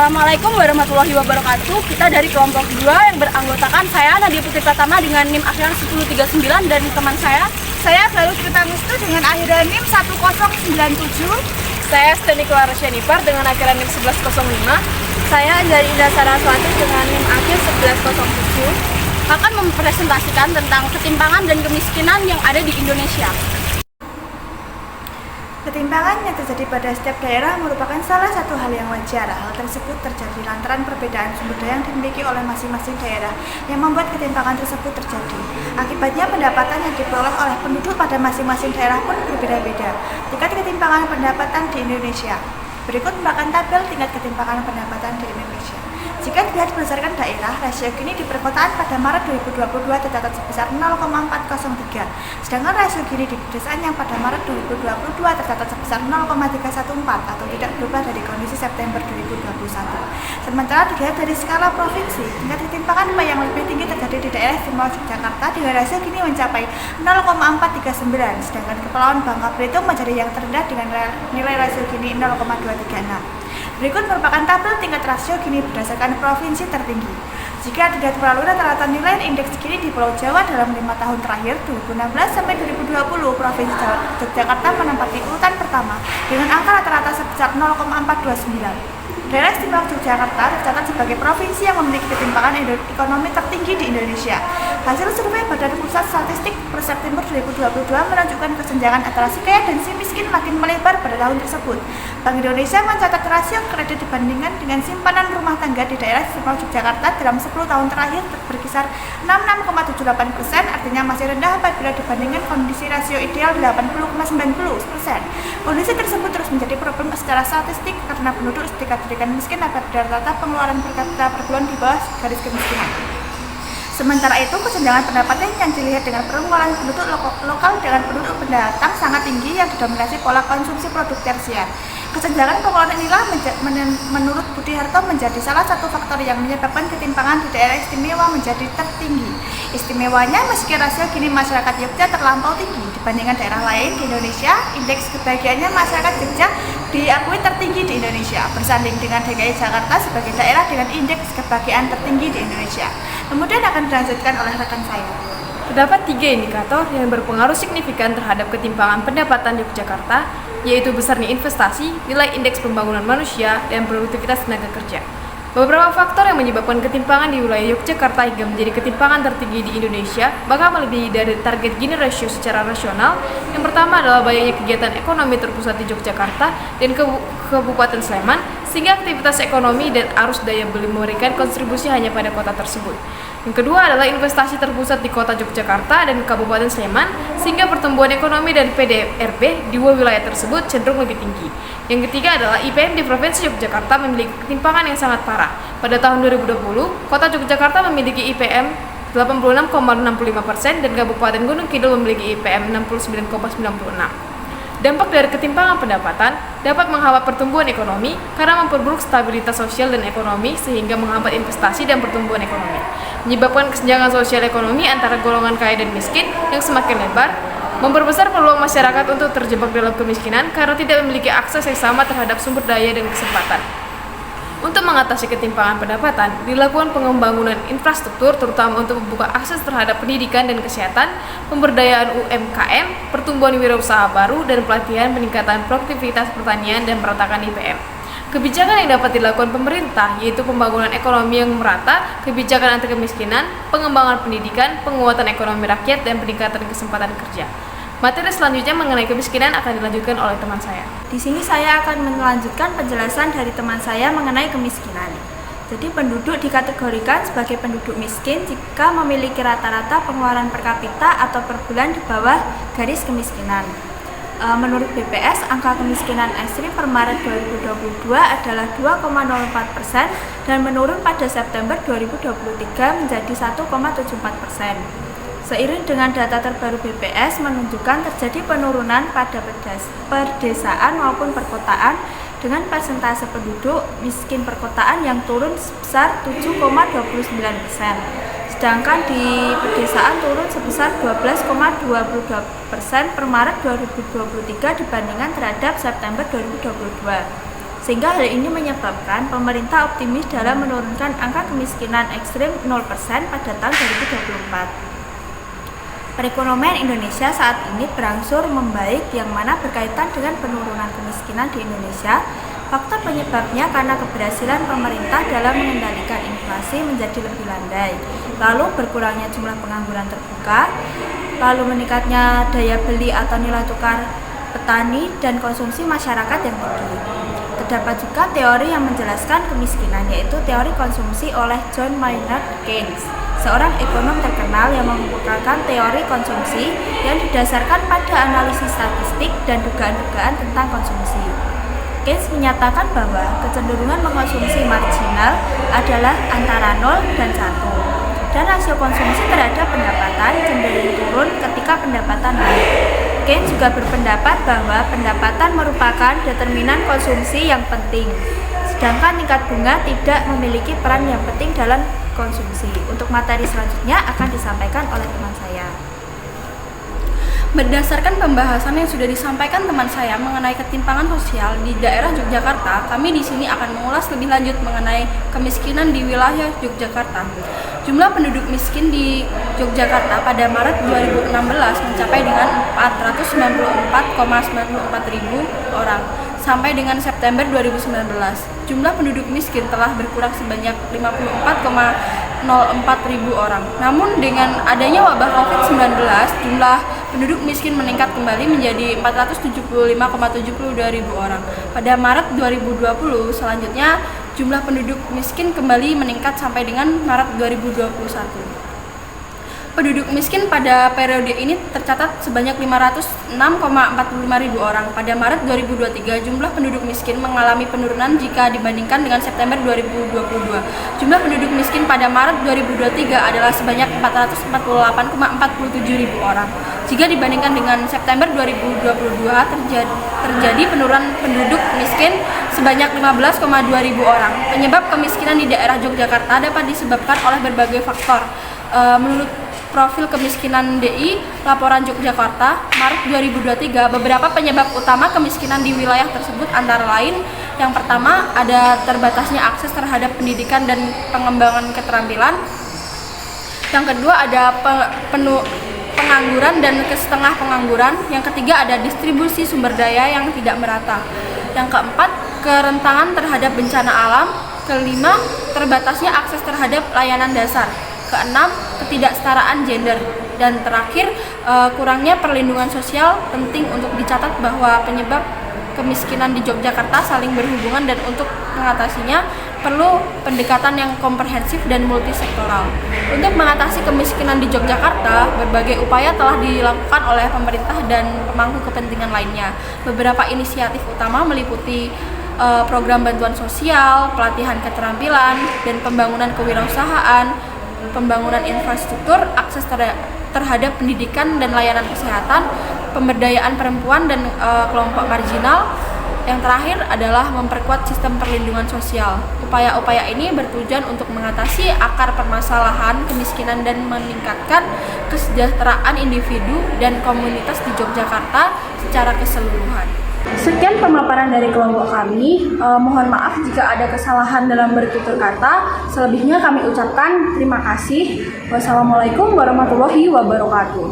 Assalamualaikum warahmatullahi wabarakatuh. Kita dari kelompok 2 yang beranggotakan saya Nadia Putri Pratama dengan NIM akhiran 1039 dan teman saya Selalu kita Mustu dengan akhiran NIM 1097. Saya Steni Clara Syanipar dengan akhiran NIM 1105. Saya dari Indah Saraswati dengan NIM akhir 1107 akan mempresentasikan tentang ketimpangan dan kemiskinan yang ada di Indonesia. Ketimpangan yang terjadi pada setiap daerah merupakan salah satu hal yang wajar. Hal tersebut terjadi lantaran perbedaan sumber daya yang dimiliki oleh masing-masing daerah yang membuat ketimpangan tersebut terjadi. Akibatnya pendapatan yang diperoleh oleh penduduk pada masing-masing daerah pun berbeda-beda. Tingkat ketimpangan pendapatan di Indonesia. Berikut merupakan tabel tingkat ketimpangan pendapatan di Indonesia. Jika dilihat berdasarkan daerah, rasio Gini di perkotaan pada Maret 2022 tercatat sebesar 0,403, sedangkan rasio Gini di pedesaan yang pada Maret 2022 tercatat sebesar 0,314 atau tidak berubah dari kondisi September 2021. Sementara dilihat dari skala provinsi, tingkat ketimpangan yang lebih tinggi terjadi di daerah istimewa Yogyakarta dengan rasio Gini mencapai 0,439, sedangkan Kepulauan Bangka Belitung menjadi yang terendah dengan nilai rasio Gini 0,236. Berikut merupakan tabel tingkat rasio Gini berdasarkan provinsi tertinggi. Jika dilihat melalui rata-rata nilai indeks Gini di Pulau Jawa dalam 5 tahun terakhir 2016 sampai 2020, Provinsi Yogyakarta menempati urutan pertama dengan angka rata-rata sebesar 0,429. Daerah istimewa Yogyakarta tercatat sebagai provinsi yang memiliki ketimpangan ekonomi tertinggi di Indonesia. Hasil survei Badan Pusat Statistik per September 2022 menunjukkan kesenjangan antara si kaya dan si miskin makin melebar pada tahun tersebut. Bank Indonesia mencatat rasio kredit dibandingkan dengan simpanan rumah tangga di daerah istimewa Yogyakarta dalam 10 tahun terakhir berkisar 66,78%, artinya masih rendah apabila dibandingkan kondisi rasio ideal 80,90%. Kondisi tersebut terus menjadi problem secara statistik karena penduduk dikategorikan miskin apabila rata pengeluaran per kapita per bulan di bawah garis kemiskinan. Sementara itu, kesenjangan pendapatan yang dilihat dengan pengeluaran penduduk lokal dengan penduduk pendatang sangat tinggi yang didominasi pola konsumsi produk tersier. Kesenjangan pengeluaran inilah menurut Budi Harto menjadi salah satu faktor yang menyebabkan ketimpangan di daerah istimewa menjadi tertinggi. Istimewanya, meski rasio Gini masyarakat Yogyakarta terlampau tinggi dibandingkan daerah lain di Indonesia, indeks kebahagiaannya masyarakat Jogja diakui tertinggi di Indonesia, bersanding dengan DKI Jakarta sebagai daerah dengan indeks kebahagiaan tertinggi di Indonesia. Kemudian akan dilanjutkan oleh rekan saya. Terdapat 3 indikator yang berpengaruh signifikan terhadap ketimpangan pendapatan di Yogyakarta, yaitu besarnya investasi, nilai indeks pembangunan manusia, dan produktivitas tenaga kerja. Beberapa faktor yang menyebabkan ketimpangan di wilayah Yogyakarta hingga menjadi ketimpangan tertinggi di Indonesia bakal melebihi dari target Gini ratio secara rasional. Yang pertama adalah banyaknya kegiatan ekonomi terpusat di Yogyakarta dan Kabupaten Sleman, sehingga aktivitas ekonomi dan arus daya beli memberikan kontribusi hanya pada kota tersebut. Yang kedua adalah investasi terpusat di kota Yogyakarta dan Kabupaten Sleman, sehingga pertumbuhan ekonomi dan PDRB di dua wilayah tersebut cenderung lebih tinggi. Yang ketiga adalah IPM di Provinsi Yogyakarta memiliki ketimpangan yang sangat parah. Pada tahun 2020, kota Yogyakarta memiliki IPM 86,65% dan Kabupaten Gunung Kidul memiliki IPM 69,96%. Dampak dari ketimpangan pendapatan dapat menghambat pertumbuhan ekonomi karena memperburuk stabilitas sosial dan ekonomi sehingga menghambat investasi dan pertumbuhan ekonomi, menyebabkan kesenjangan sosial ekonomi antara golongan kaya dan miskin yang semakin lebar, memperbesar peluang masyarakat untuk terjebak dalam kemiskinan karena tidak memiliki akses yang sama terhadap sumber daya dan kesempatan. Untuk mengatasi ketimpangan pendapatan, dilakukan pengembangan infrastruktur terutama untuk membuka akses terhadap pendidikan dan kesehatan, pemberdayaan UMKM, pertumbuhan wirausaha baru, dan pelatihan peningkatan produktivitas pertanian dan meratakan IPM. Kebijakan yang dapat dilakukan pemerintah yaitu pembangunan ekonomi yang merata, kebijakan anti kemiskinan, pengembangan pendidikan, penguatan ekonomi rakyat, dan peningkatan kesempatan kerja. Materi selanjutnya mengenai kemiskinan akan dilanjutkan oleh teman saya. Di sini saya akan melanjutkan penjelasan dari teman saya mengenai kemiskinan. Jadi penduduk dikategorikan sebagai penduduk miskin jika memiliki rata-rata pengeluaran per kapita atau per bulan di bawah garis kemiskinan. Menurut BPS, angka kemiskinan ekstrim per Maret 2022 adalah 2,04% dan menurun pada September 2023 menjadi 1,74%. Seiring dengan data terbaru BPS menunjukkan terjadi penurunan pada perdesaan maupun perkotaan dengan persentase penduduk miskin perkotaan yang turun sebesar 7,29%. Sedangkan di pedesaan turun sebesar 12,22% per Maret 2023 dibandingkan terhadap September 2022. Sehingga hal ini menyebabkan pemerintah optimis dalam menurunkan angka kemiskinan ekstrim 0% pada tahun 2024. Perekonomian Indonesia saat ini berangsur membaik yang mana berkaitan dengan penurunan kemiskinan di Indonesia. Faktor penyebabnya karena keberhasilan pemerintah dalam mengendalikan inflasi menjadi lebih landai, lalu berkurangnya jumlah pengangguran terbuka, lalu meningkatnya daya beli atau nilai tukar petani dan konsumsi masyarakat yang tinggi. Terdapat juga teori yang menjelaskan kemiskinan, yaitu teori konsumsi oleh John Maynard Keynes, seorang ekonom terkenal yang mengemukakan teori konsumsi yang didasarkan pada analisis statistik dan dugaan-dugaan tentang konsumsi. Keynes menyatakan bahwa kecenderungan mengkonsumsi marginal adalah antara 0 dan 1, dan rasio konsumsi terhadap pendapatan cenderung turun ketika pendapatan naik. Keynes juga berpendapat bahwa pendapatan merupakan determinan konsumsi yang penting, sedangkan tingkat bunga tidak memiliki peran yang penting dalam konsumsi. Untuk materi selanjutnya akan disampaikan oleh teman saya. Berdasarkan pembahasan yang sudah disampaikan teman saya mengenai ketimpangan sosial di daerah Yogyakarta, kami di sini akan mengulas lebih lanjut mengenai kemiskinan di wilayah Yogyakarta. Jumlah penduduk miskin di Yogyakarta pada Maret 2016 mencapai dengan 494,94 ribu orang. Sampai dengan September 2019, jumlah penduduk miskin telah berkurang sebanyak 54,04 ribu orang. Namun dengan adanya wabah COVID-19, jumlah penduduk miskin meningkat kembali menjadi 475,72 ribu orang. Pada Maret 2020, selanjutnya jumlah penduduk miskin kembali meningkat sampai dengan Maret 2021. Penduduk miskin pada periode ini tercatat sebanyak 506,45 ribu orang. Pada Maret 2023, jumlah penduduk miskin mengalami penurunan jika dibandingkan dengan September 2022. Jumlah penduduk miskin pada Maret 2023 adalah sebanyak 448,47 ribu orang. Jika dibandingkan dengan September 2022, terjadi penurunan penduduk miskin sebanyak 15,2 ribu orang. Penyebab kemiskinan di daerah Yogyakarta dapat disebabkan oleh berbagai faktor. Menurut Profil Kemiskinan DI Laporan Yogyakarta Maret 2023, beberapa penyebab utama kemiskinan di wilayah tersebut antara lain: yang pertama, ada terbatasnya akses terhadap pendidikan dan pengembangan keterampilan. Yang kedua, ada pengangguran dan setengah pengangguran. Yang ketiga, ada distribusi sumber daya yang tidak merata. Yang keempat, kerentangan terhadap bencana alam. Kelima, terbatasnya akses terhadap layanan dasar. Keenam, ketidaksetaraan gender. Dan terakhir, kurangnya perlindungan sosial. Penting untuk dicatat bahwa penyebab kemiskinan di Yogyakarta saling berhubungan dan untuk mengatasinya perlu pendekatan yang komprehensif dan multisektoral. Untuk mengatasi kemiskinan di Yogyakarta, berbagai upaya telah dilakukan oleh pemerintah dan pemangku kepentingan lainnya. Beberapa inisiatif utama meliputi program bantuan sosial, pelatihan keterampilan, dan pembangunan kewirausahaan, pembangunan infrastruktur, akses terhadap pendidikan dan layanan kesehatan, pemberdayaan perempuan dan kelompok marginal. Yang terakhir adalah memperkuat sistem perlindungan sosial. Upaya-upaya ini bertujuan untuk mengatasi akar permasalahan kemiskinan dan meningkatkan kesejahteraan individu dan komunitas di Yogyakarta secara keseluruhan. Sekian pemaparan dari kelompok kami. Mohon maaf jika ada kesalahan dalam bertutur kata. Selebihnya kami ucapkan terima kasih. Wassalamualaikum warahmatullahi wabarakatuh.